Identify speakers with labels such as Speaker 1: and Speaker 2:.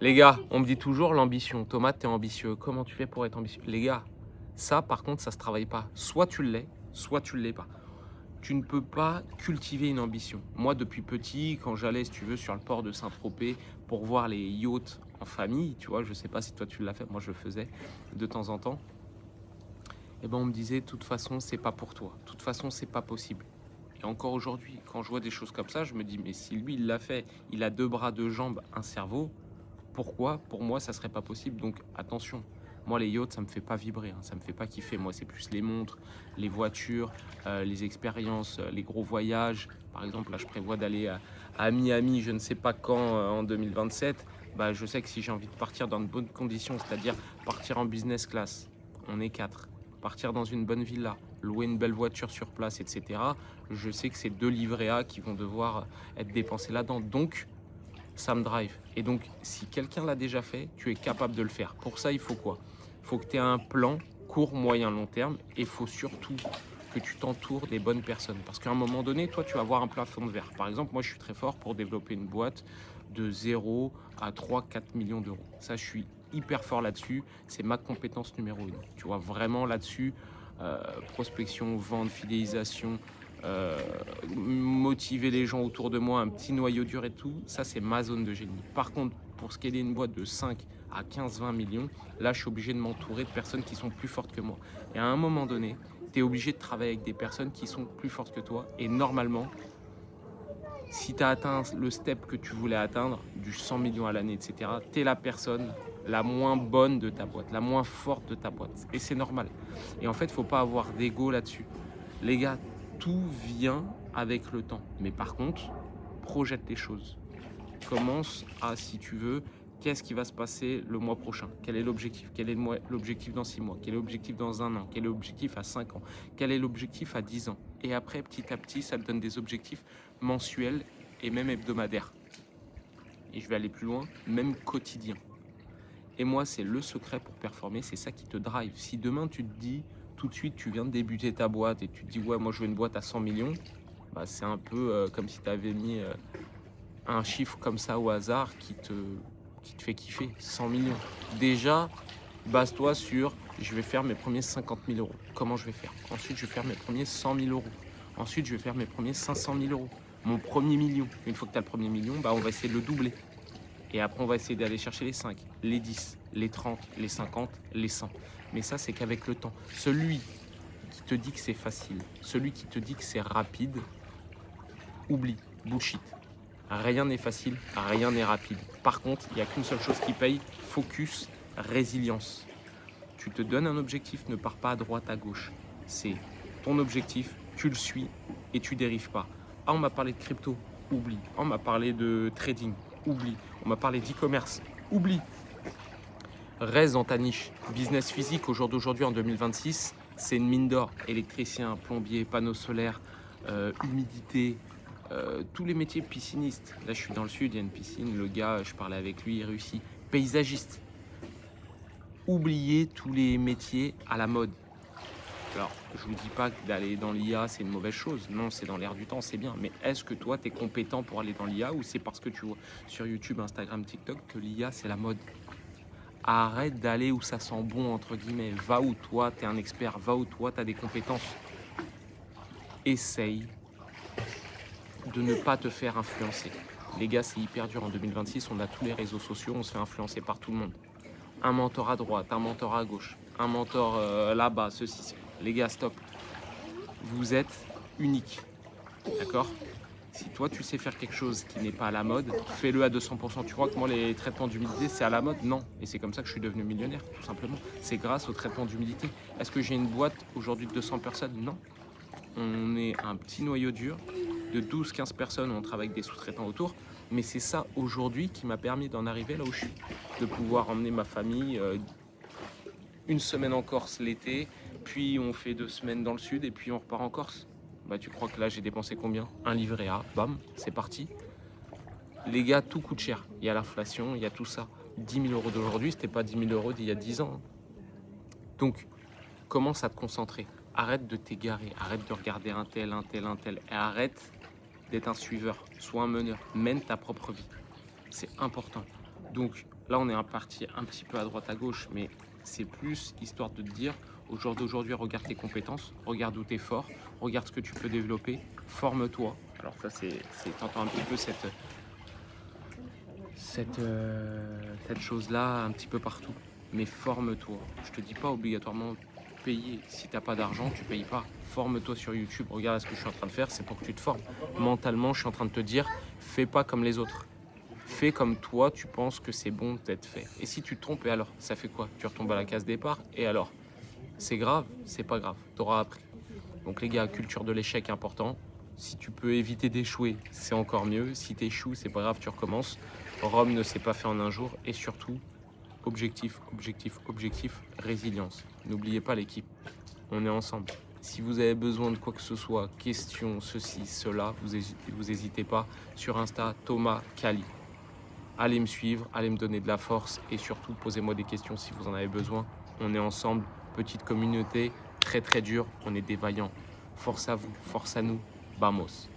Speaker 1: Les gars, on me dit toujours l'ambition. Thomas, t'es ambitieux. Comment tu fais pour être ambitieux? Les gars, ça, par contre, ça se travaille pas. Soit tu l'es, soit tu ne l'es pas. Tu ne peux pas cultiver une ambition. Moi, depuis petit, quand j'allais, si tu veux, sur le port de Saint-Tropez pour voir les yachts en famille, tu vois, je sais pas si toi tu l'as fait, moi je le faisais de temps en temps, et ben on me disait, de toute façon, c'est pas pour toi. De toute façon, c'est pas possible. Et encore aujourd'hui, quand je vois des choses comme ça, je me dis, mais si lui, il l'a fait, il a 2 bras, 2 jambes, un cerveau, pourquoi pour moi ça serait pas possible? Donc attention, moi les yachts ça me fait pas vibrer, hein, ça me fait pas kiffer. Moi c'est plus les montres, les voitures, les expériences, les gros voyages. Par exemple là je prévois d'aller à Miami, je ne sais pas quand en 2027. Bah, je sais que si j'ai envie de partir dans de bonnes conditions, c'est-à-dire partir en business class, on est 4, partir dans une bonne villa, louer une belle voiture sur place, etc. Je sais que c'est 2 livrets A qui vont devoir être dépensés là-dedans. Donc ça me drive. Et donc, si quelqu'un l'a déjà fait, tu es capable de le faire. Pour ça, il faut quoi? Il faut que tu aies un plan court, moyen, long terme. Et il faut surtout que tu t'entoures des bonnes personnes. Parce qu'à un moment donné, toi, tu vas avoir un plafond de verre. Par exemple, moi, je suis très fort pour développer une boîte de 0 à 3, 4 millions d'euros. Ça, je suis hyper fort là-dessus. C'est ma compétence numéro 1. Tu vois, vraiment là-dessus, prospection, vente, fidélisation, euh, motiver les gens autour de moi, un petit noyau dur et tout, ça c'est ma zone de génie. Par contre, pour scaler une boîte de 5 à 15-20 millions, là je suis obligé de m'entourer de personnes qui sont plus fortes que moi. Et à un moment donné, tu es obligé de travailler avec des personnes qui sont plus fortes que toi. Et normalement, si tu as atteint le step que tu voulais atteindre, du 100 millions à l'année, etc., tu es la personne la moins bonne de ta boîte, la moins forte de ta boîte. Et c'est normal. Et en fait, il ne faut pas avoir d'ego là-dessus. Les gars, tout vient avec le temps. Mais par contre, projette les choses. Commence à, si tu veux, qu'est-ce qui va se passer le mois prochain? Quel est l'objectif? Quel est l'objectif dans 6 mois? Quel est l'objectif dans 1 an? Quel est l'objectif à 5 ans? Quel est l'objectif à 10 ans? Et après, petit à petit, ça te donne des objectifs mensuels et même hebdomadaires. Et je vais aller plus loin, même quotidien. Et moi, c'est le secret pour performer, c'est ça qui te drive. Si demain, tu te dis, tout de suite, tu viens de débuter ta boîte et tu te dis, ouais, moi, je veux une boîte à 100 millions, bah, c'est un peu comme si tu avais mis un chiffre comme ça au hasard qui te fait kiffer. 100 millions. Déjà, base-toi sur, je vais faire mes premiers 50 000 euros. Comment je vais faire? Ensuite, je vais faire mes premiers 100 000 euros. Ensuite, je vais faire mes premiers 500 000 euros. Mon premier million. Une fois que tu as le premier million, bah, on va essayer de le doubler. Et après, on va essayer d'aller chercher les 5, les 10, les 30, les 50, les 100. Mais ça, c'est qu'avec le temps. Celui qui te dit que c'est facile, celui qui te dit que c'est rapide, oublie, bullshit. Rien n'est facile, rien n'est rapide. Par contre, il n'y a qu'une seule chose qui paye, focus, résilience. Tu te donnes un objectif, ne pars pas à droite, à gauche. C'est ton objectif, tu le suis et tu dérives pas. Ah, on m'a parlé de crypto, oublie. Ah, on m'a parlé de trading, oublie. On m'a parlé d'e-commerce, oublie. Reste dans ta niche. Business physique, au jour d'aujourd'hui, en 2026, c'est une mine d'or. Électricien, plombier, panneaux solaires, humidité, tous les métiers piscinistes. Là, je suis dans le sud, il y a une piscine. Le gars, je parlais avec lui, il réussit. Paysagiste. Oubliez tous les métiers à la mode. Alors, je ne vous dis pas que d'aller dans l'IA, c'est une mauvaise chose. Non, c'est dans l'air du temps, c'est bien. Mais est-ce que toi, tu es compétent pour aller dans l'IA ou c'est parce que tu vois sur YouTube, Instagram, TikTok que l'IA, c'est la mode? Arrête d'aller où ça sent bon, entre guillemets. Va où toi, tu es un expert. Va où toi, tu as des compétences. Essaye de ne pas te faire influencer. Les gars, c'est hyper dur en 2026. On a tous les réseaux sociaux, on se fait influencer par tout le monde. Un mentor à droite, un mentor à gauche, un mentor là-bas, ceci. Les gars, stop. Vous êtes unique. D'accord? Si toi, tu sais faire quelque chose qui n'est pas à la mode, fais-le à 200%. Tu crois que moi, les traitements d'humidité, c'est à la mode? Non. Et c'est comme ça que je suis devenu millionnaire, tout simplement. C'est grâce aux traitements d'humidité. Est-ce que j'ai une boîte aujourd'hui de 200 personnes? Non. On est un petit noyau dur de 12-15 personnes, on travaille avec des sous-traitants autour. Mais c'est ça, aujourd'hui, qui m'a permis d'en arriver là où je suis. De pouvoir emmener ma famille une semaine en Corse l'été, puis on fait 2 semaines dans le sud, et puis on repart en Corse. Bah, tu crois que là, j'ai dépensé combien? Un livret A, bam, c'est parti. Les gars, tout coûte cher. Il y a l'inflation, il y a tout ça. 10 000 euros d'aujourd'hui, c'était pas 10 000 euros d'il y a 10 ans. Donc, commence à te concentrer. Arrête de t'égarer, arrête de regarder un tel, un tel, un tel. Et arrête d'être un suiveur, sois un meneur. Mène ta propre vie. C'est important. Donc là, on est parti un petit peu à droite à gauche, mais c'est plus histoire de te dire, au jour d'aujourd'hui, regarde tes compétences, regarde où tu es fort, regarde ce que tu peux développer, forme-toi. Alors ça, t'entends un petit peu cette chose-là un petit peu partout. Mais forme-toi. Je te dis pas obligatoirement payer. Si t'as pas d'argent, tu payes pas. Forme-toi sur YouTube. Regarde ce que je suis en train de faire, c'est pour que tu te formes. Mentalement, je suis en train de te dire, fais pas comme les autres. Fais comme toi, tu penses que c'est bon d'être fait. Et si tu te trompes, et alors? Ça fait quoi? Tu retombes à la case départ, et alors? C'est grave? C'est pas grave. T'auras appris. Donc les gars, culture de l'échec important. Si tu peux éviter d'échouer, c'est encore mieux. Si tu échoues, c'est pas grave, tu recommences. Rome ne s'est pas fait en un jour. Et surtout, objectif, objectif, objectif, résilience. N'oubliez pas l'équipe. On est ensemble. Si vous avez besoin de quoi que ce soit, questions, ceci, cela, vous hésitez pas. Sur Insta, Thomas Kali. Allez me suivre, allez me donner de la force et surtout posez-moi des questions si vous en avez besoin. On est ensemble, petite communauté, très très dure, on est des vaillants. Force à vous, force à nous, vamos.